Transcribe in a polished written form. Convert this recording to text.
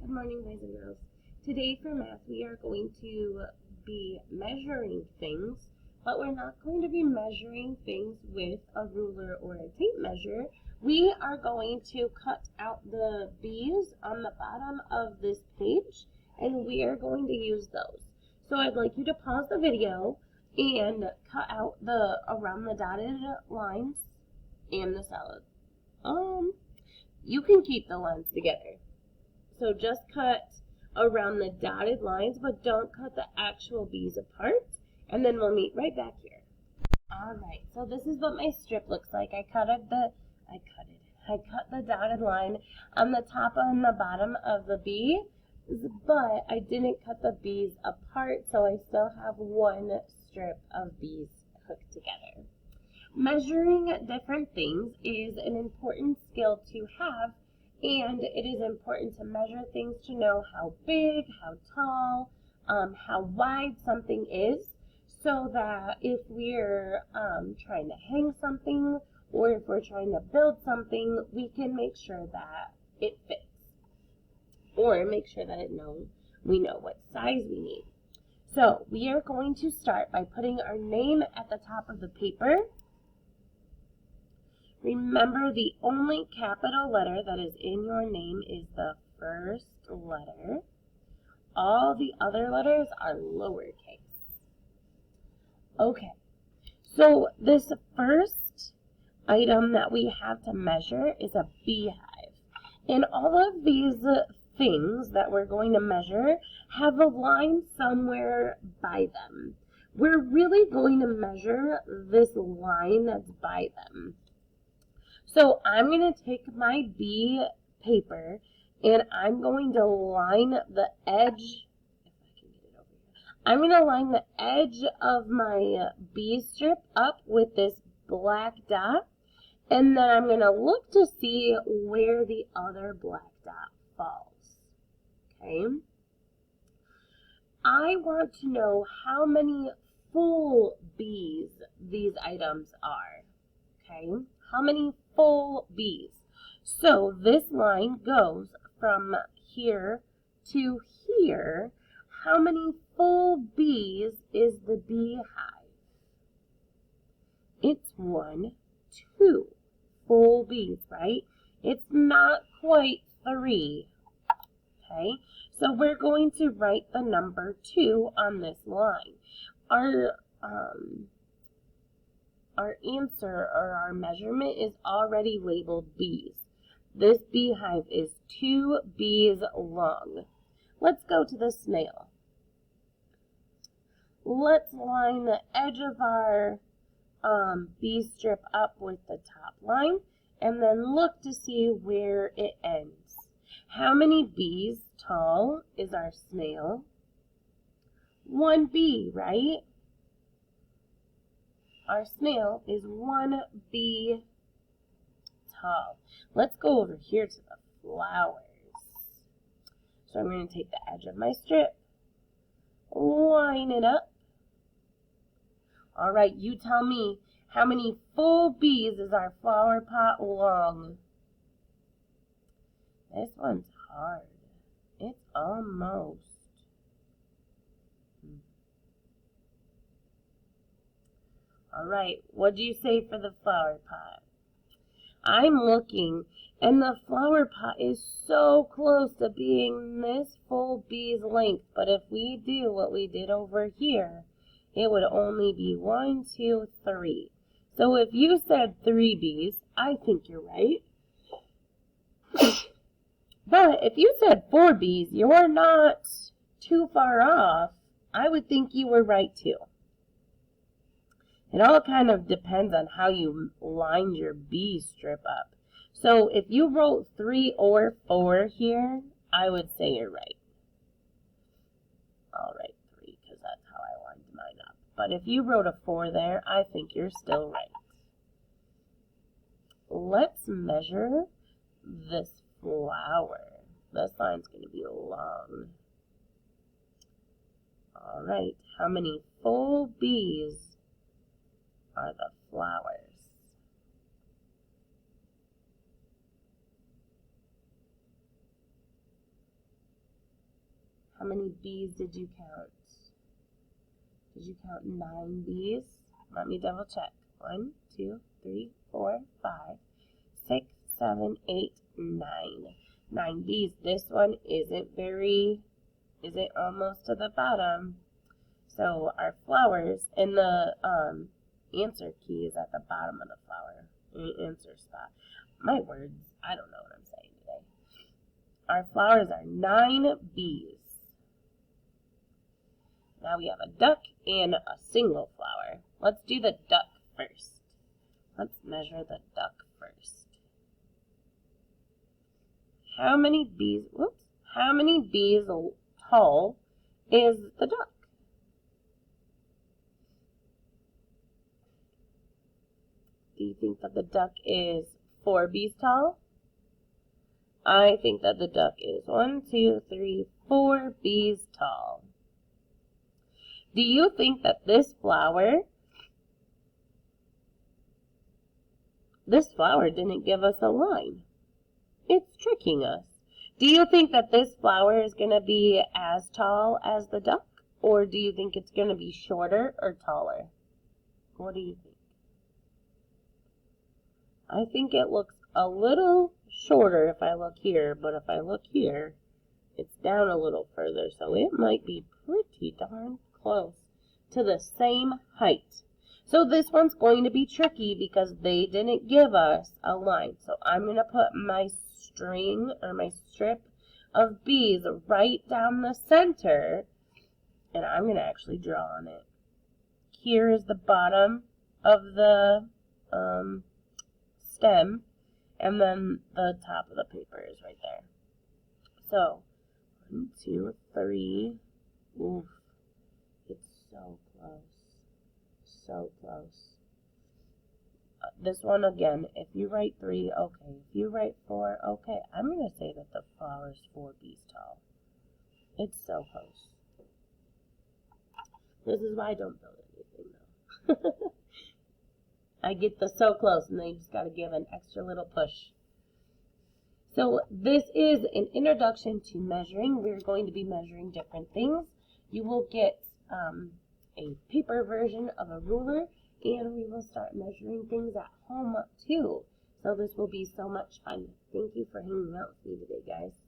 Good morning, boys and girls. Today for math, we are going to be measuring things, but we're not going to be measuring things with a ruler or a tape measure. We are going to cut out the B's on the bottom of this page, and we are going to use those. So I'd like you to pause the video and cut out around the dotted lines and the solid. You can keep the lines together. So just cut around the dotted lines, but don't cut the actual B's apart. And then we'll meet right back here. Alright, so this is what my strip looks like. I cut the dotted line on the top and the bottom of the B, but I didn't cut the B's apart, so I still have one strip of B's hooked together. Measuring different things is an important skill to have, and it is important to measure things to know how big, how tall, how wide something is, so that if we're trying to hang something or if we're trying to build something, we can make sure that it fits, or make sure that we know what size we need. So we are going to start by putting our name at the top of the paper. Remember, the only capital letter that is in your name is the first letter. All the other letters are lowercase. Okay, so this first item that we have to measure is a beehive. And all of these things that we're going to measure have a line somewhere by them. We're really going to measure this line that's by them. So I'm going to take my B paper and I'm going to line the edge, if I can get it over here. I'm going to line the edge of my B strip up with this black dot, and then I'm going to look to see where the other black dot falls. Okay? I want to know how many full B's these items are. Okay? How many full B's? So this line goes from here to here. How many full B's is the beehive? It's 1, 2 full B's, right? It's not quite 3. Okay, so we're going to write the number 2 on this line. Our answer or our measurement is already labeled B's. This beehive is 2 B's long. Let's go to the snail. Let's line the edge of our B strip up with the top line and then look to see where it ends. How many B's tall is our snail? 1 B, right? Our snail is 1 B tall. Let's go over here to the flowers. So I'm going to take the edge of my strip, line it up. All right, you tell me, how many full B's is our flower pot long? This one's hard. It's almost. All right, what do you say for the flower pot? I'm looking, and the flower pot is so close to being this full B's length, but if we do what we did over here, it would only be 1, 2, 3. So if you said 3 B's, I think you're right. But if you said 4 B's, you're not too far off. I would think you were right too. It all kind of depends on how you lined your B strip up. So if you wrote 3 or 4 here, I would say you're right. I'll write 3 because that's how I lined mine up. But if you wrote a 4 there, I think you're still right. Let's measure this flower. This line's going to be long. All right, how many full B's are the flowers? How many bees did you count? Did you count 9 bees? Let me double check. 1, 2, 3, 4, 5, 6, 7, 8, 9. 9 bees. This one isn't almost to the bottom. So our flowers, and the answer key is at the bottom of the flower, answer spot. My words, I don't know what I'm saying today. Our flowers are 9 bees. Now we have a duck and a single flower. Let's do the duck first. Let's measure the duck first. How many bees tall is the duck? Do you think that the duck is 4 bees tall? I think that the duck is 1, 2, 3, 4 bees tall. Do you think that this flower didn't give us a line? It's tricking us. Do you think that this flower is going to be as tall as the duck? Or do you think it's going to be shorter or taller? What do you think? I think it looks a little shorter if I look here, but if I look here, it's down a little further, so it might be pretty darn close to the same height. So this one's going to be tricky because they didn't give us a line. So I'm going to put my string or my strip of bees right down the center, and I'm going to actually draw on it. Here is the bottom of the stem, and then the top of the paper is right there. So 1, 2, 3. Oof. It's so close. So close. This one again, if you write 3, okay. If you write 4, okay. I'm going to say that the flower is 4 bees tall. It's so close. This is why I don't build anything though. I get the so close and then you just got to give an extra little push. So this is an introduction to measuring. We're going to be measuring different things. You will get a paper version of a ruler, and we will start measuring things at home too. So this will be so much fun. Thank you for hanging out with me today, guys.